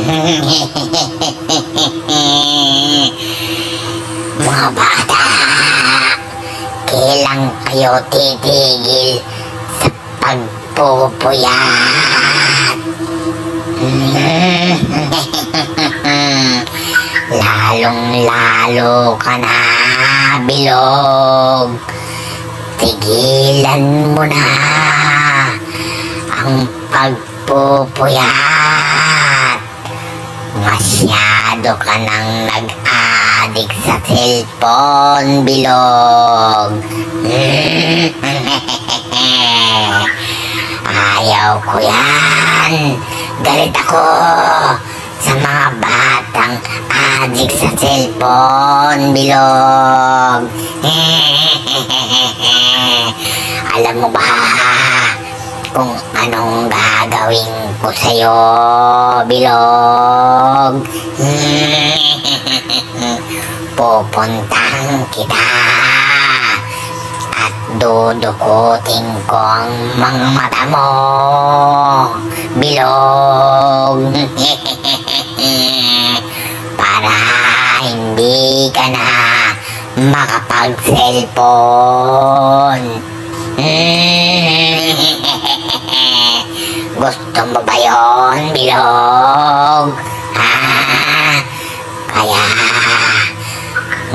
Mga bata, kailan kayo titigil sa pagpupuyat? Lalong-lalo ka na, Bilog. Tigilan mo na ang pagpupuyat. Masyado ka nang nag-addict sa cellphone, Bilog. Ayaw ko yan. Galit ako sa mga batang addict sa cellphone, Bilog. Alam mo ba kung anong gagawin ko sa'yo, Bilog? Pupuntahan kita at dudukutin ko ang mga mata mo, Bilog. Para hindi ka na makapag-cellphone. Gusto mo ba yun, Bilog? Kaya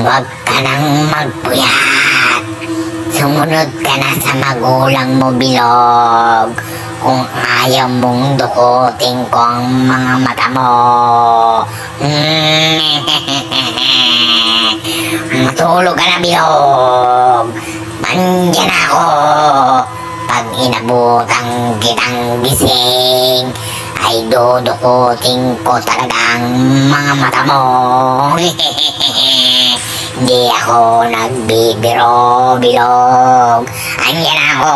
huwag ka nang magpuyat. Sumunod ka na sa magulang mo, Bilog. Kung ayaw mong dukutin ko ang mga mata mo. Matulog ka na, Bilog. Nandiyan ako. Pag inabutan kitang gising, ay dudukutin ko talagang mga mata mo. Hindi ako nagbibiro, Bilog. Andiyan ako.